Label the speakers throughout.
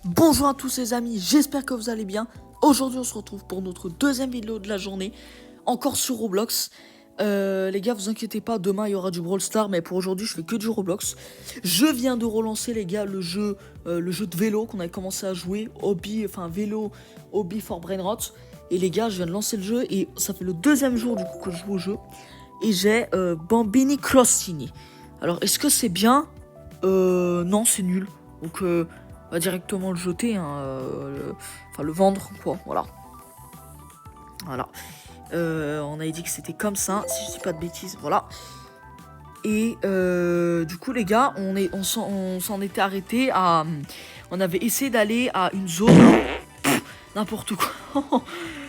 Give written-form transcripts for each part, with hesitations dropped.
Speaker 1: Bonjour à tous les amis, j'espère que vous allez bien. Aujourd'hui on se retrouve pour notre deuxième vidéo de la journée, encore sur Roblox. Les gars, vous inquiétez pas, demain il y aura du Brawl Stars, mais pour aujourd'hui je fais que du Roblox. Je viens de relancer les gars le jeu de vélo qu'on avait commencé à jouer, vélo Hobby for Brainrot. Et les gars, je viens de lancer le jeu et ça fait le deuxième jour du coup que je joue au jeu. Et j'ai Bambini Crossini. Alors est-ce que c'est bien? Non, c'est nul. Donc on va directement le jeter, hein, le vendre, quoi, voilà. On avait dit que c'était comme ça, si je dis pas de bêtises, voilà. Et du coup, les gars, on s'en était arrêté à... On avait essayé d'aller à une zone... N'importe quoi.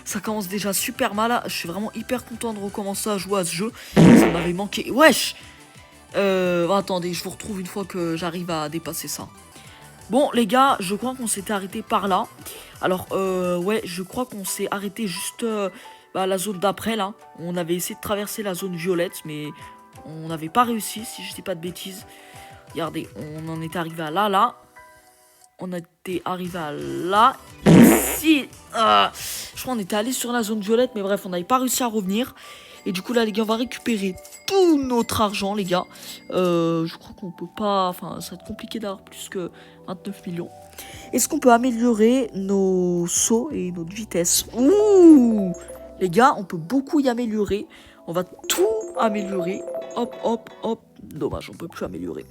Speaker 1: Ça commence déjà super mal. Je suis vraiment hyper content de recommencer à jouer à ce jeu. Ça m'avait manqué. Wesh. Attendez, je vous retrouve une fois que j'arrive à dépasser ça. Bon, les gars, je crois qu'on s'était arrêté par là. Alors, ouais, je crois qu'on s'est arrêté juste la zone d'après, là. On avait essayé de traverser la zone violette, mais on n'avait pas réussi, si je dis pas de bêtises. Regardez, on en était arrivé à là. On était arrivé à là, ici. Je crois qu'on était allé sur la zone violette, mais bref, on n'avait pas réussi à revenir. Et du coup, là, les gars, on va récupérer tout notre argent, les gars. Je crois qu'on peut pas... Enfin, ça va être compliqué d'avoir plus que 29 millions. Est-ce qu'on peut améliorer nos sauts et notre vitesse? Ouh! Les gars, on peut beaucoup y améliorer. On va tout améliorer. Hop, hop, hop. Dommage, on peut plus améliorer.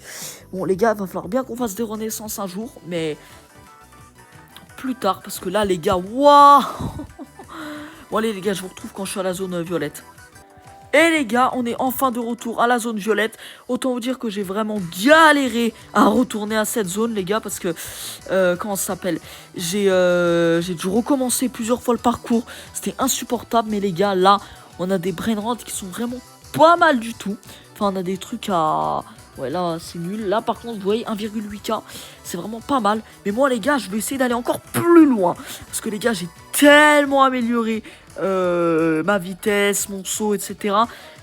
Speaker 1: Bon, les gars, il va falloir bien qu'on fasse des renaissances un jour. Mais plus tard, parce que là, les gars, waouh! Bon, allez, les gars, je vous retrouve quand je suis à la zone violette. Et les gars, on est enfin de retour à la zone violette. Autant vous dire que j'ai vraiment galéré à retourner à cette zone, les gars, parce que, comment ça s'appelle, j'ai dû recommencer plusieurs fois le parcours. C'était insupportable, mais les gars, là, on a des brainrots qui sont vraiment pas mal du tout. Enfin, on a des trucs à... Ouais, là, c'est nul. Là, par contre, vous voyez, 1,8K, c'est vraiment pas mal. Mais moi, les gars, je vais essayer d'aller encore plus loin. Parce que, les gars, j'ai tellement amélioré ma vitesse, mon saut, etc.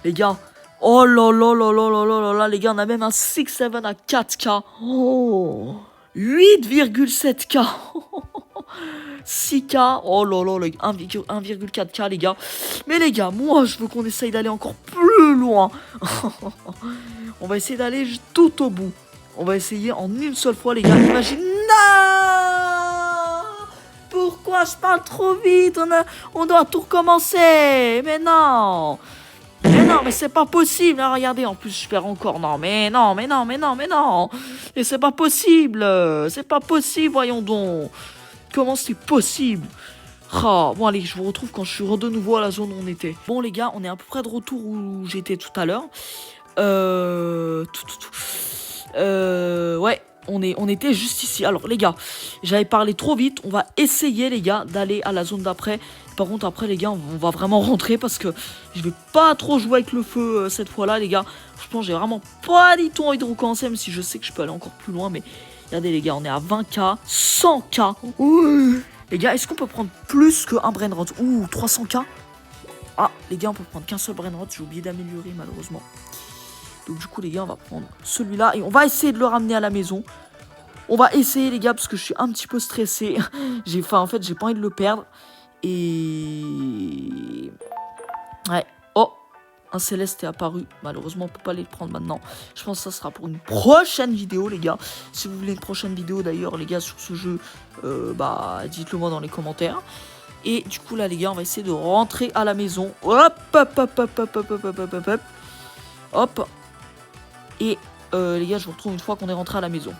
Speaker 1: Les gars, oh là là là là là là là là, les gars, on a même un 6-7 à 4K. Oh, 8,7K. 6K, oh là là, 1,4K, les gars. Mais les gars, moi, je veux qu'on essaye d'aller encore plus loin. On va essayer d'aller tout au bout. On va essayer en une seule fois, les gars. Imagine... Non! Pourquoi je parle trop vite? On doit tout recommencer. Mais non! Mais non, mais c'est pas possible. Là, regardez, en plus, je perds encore. Non, mais non, mais non, mais non, mais non. Et c'est pas possible. C'est pas possible, voyons donc. Comment c'est possible? Bon, allez, je vous retrouve quand je suis de nouveau à la zone où on était. Bon, les gars, on est à peu près de retour où j'étais tout à l'heure. Ouais, on était juste ici. Alors, les gars, j'avais parlé trop vite. On va essayer, les gars, d'aller à la zone d'après. Par contre, après, les gars, on va vraiment rentrer parce que je vais pas trop jouer avec le feu cette fois-là, les gars. Je pense que j'ai vraiment pas du tout envie de recommencer, même si je sais que je peux aller encore plus loin. Mais regardez, les gars, on est à 20K, 100K. Ouais. Les gars, est-ce qu'on peut prendre plus qu'un brainrot? Ouh, 300K. Ah, les gars, on peut prendre qu'un seul brainrot. J'ai oublié d'améliorer, malheureusement. Donc du coup, les gars, on va prendre celui-là et on va essayer de le ramener à la maison. On va essayer, les gars, parce que je suis un petit peu stressé. En fait, j'ai pas envie de le perdre. Et... Ouais. Oh, un céleste est apparu. Malheureusement, on peut pas aller le prendre maintenant. Je pense que ça sera pour une prochaine vidéo, les gars. Si vous voulez une prochaine vidéo, d'ailleurs, les gars, sur ce jeu, dites-le moi dans les commentaires. Et du coup, là, les gars, on va essayer de rentrer à la maison. Hop, hop, hop, hop, hop, hop, hop, hop, hop, hop. Hop. Et les gars, je vous retrouve une fois qu'on est rentré à la maison.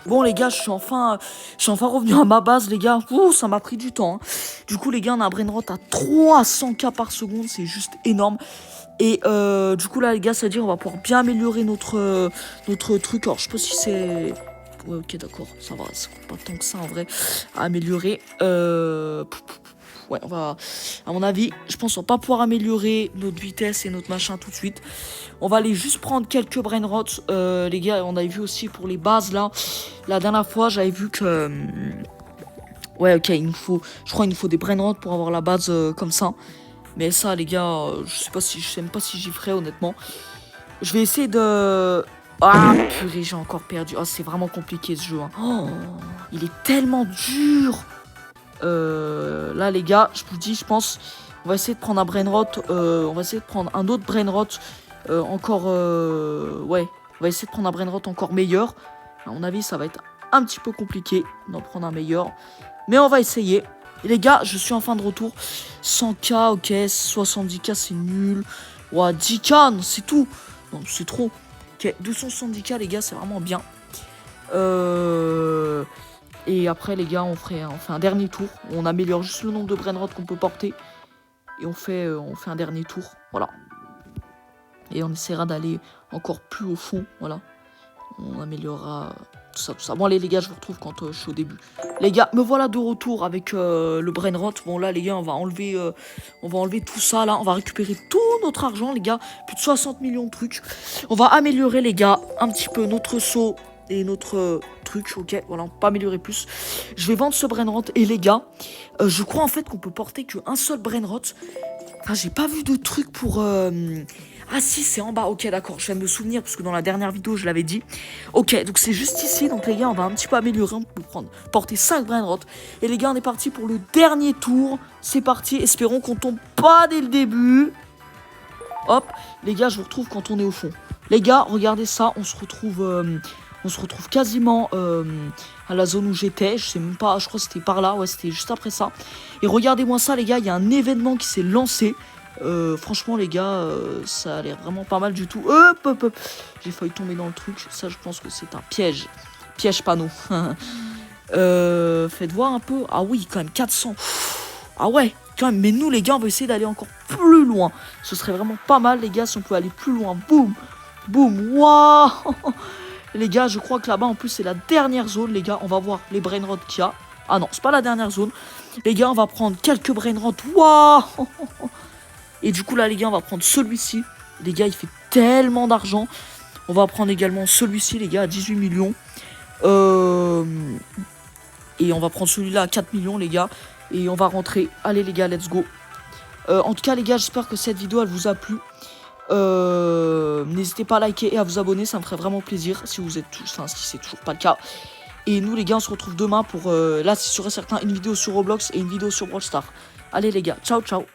Speaker 1: Bon, les gars, je suis enfin revenu à ma base, les gars. Ouh, ça m'a pris du temps. Hein. Du coup, les gars, on a un brainrot à 300K par seconde. C'est juste énorme. Et du coup, là, les gars, c'est-à-dire on va pouvoir bien améliorer notre truc. Alors, je sais pas si c'est... Ouais, ok, d'accord. Ça va, ça coûte pas tant que ça, en vrai, à améliorer. Ouais, on va... À mon avis, je pense qu'on va pas pouvoir améliorer notre vitesse et notre machin tout de suite. On va aller juste prendre quelques brainrots. Les gars, on avait vu aussi pour les bases, là. La dernière fois, j'avais vu que... ouais, ok, il nous faut... Je crois qu'il nous faut des brainrots pour avoir la base comme ça. Mais ça, les gars, je sais même pas si j'y ferai, honnêtement. Je vais essayer de... Ah, purée, j'ai encore perdu. Oh, c'est vraiment compliqué ce jeu. Hein. Oh, il est tellement dur. Là, les gars, je vous dis, je pense, on va essayer de prendre un brainrot. On va essayer de prendre un autre brainrot encore. Ouais, on va essayer de prendre un brainrot encore meilleur. À mon avis, ça va être un petit peu compliqué d'en prendre un meilleur. Mais on va essayer. Et les gars, je suis en fin de retour. 100k, ok. 70k, c'est nul. Ouah, 10k, non, c'est tout. Non, c'est trop. Ok, 270k, les gars, c'est vraiment bien. Et après, les gars, on fait un dernier tour. On améliore juste le nombre de brainrot qu'on peut porter. Et on fait un dernier tour. Voilà. Et on essaiera d'aller encore plus au fond. Voilà. On améliorera tout ça, tout ça. Bon, allez, les gars, je vous retrouve quand je suis au début. Les gars, me voilà de retour avec le brainrot. Bon, là, les gars, on va enlever tout ça, là. On va récupérer tout notre argent, les gars. Plus de 60 millions de trucs. On va améliorer, les gars, un petit peu notre saut et notre truc. Ok, voilà, on peut pas améliorer plus. Je vais vendre ce brainrot. Et les gars, je crois en fait qu'on peut porter qu'un seul brainrot. Enfin, j'ai pas vu de truc pour... Ah si, c'est en bas. Ok, d'accord, je viens de me souvenir parce que dans la dernière vidéo, je l'avais dit. Ok, donc c'est juste ici. Donc les gars, on va un petit peu améliorer. On peut porter 5 brainrot. Et les gars, on est parti pour le dernier tour. C'est parti. Espérons qu'on tombe pas dès le début. Hop, les gars, je vous retrouve quand on est au fond. Les gars, regardez ça. On se retrouve quasiment à la zone où j'étais. Je sais même pas, je crois que c'était par là. Ouais, c'était juste après ça. Et regardez-moi ça, les gars. Il y a un événement qui s'est lancé. Franchement, les gars, ça a l'air vraiment pas mal du tout. Hop, hop, hop. J'ai failli tomber dans le truc. Ça, je pense que c'est un piège. Piège panneau. Faites voir un peu. Ah oui, quand même, 400. Ah ouais, quand même. Mais nous, les gars, on va essayer d'aller encore plus loin. Ce serait vraiment pas mal, les gars, si on pouvait aller plus loin. Boum, boum, waouh. Les gars, je crois que là-bas, en plus, c'est la dernière zone, les gars. On va voir les brainrots qu'il y a. Ah non, c'est pas la dernière zone. Les gars, on va prendre quelques brainrots. Waouh. Et du coup, là, les gars, on va prendre celui-ci. Les gars, il fait tellement d'argent. On va prendre également celui-ci, les gars, à 18 millions. Et on va prendre celui-là à 4 millions, les gars. Et on va rentrer. Allez, les gars, let's go. En tout cas, les gars, j'espère que cette vidéo, elle vous a plu. N'hésitez pas à liker et à vous abonner, ça me ferait vraiment plaisir si vous êtes tous, enfin, si c'est toujours pas le cas. Et nous, les gars, on se retrouve demain pour, là, c'est sûr et certain, une vidéo sur Roblox et une vidéo sur Brawl Stars. Allez, les gars, ciao, ciao.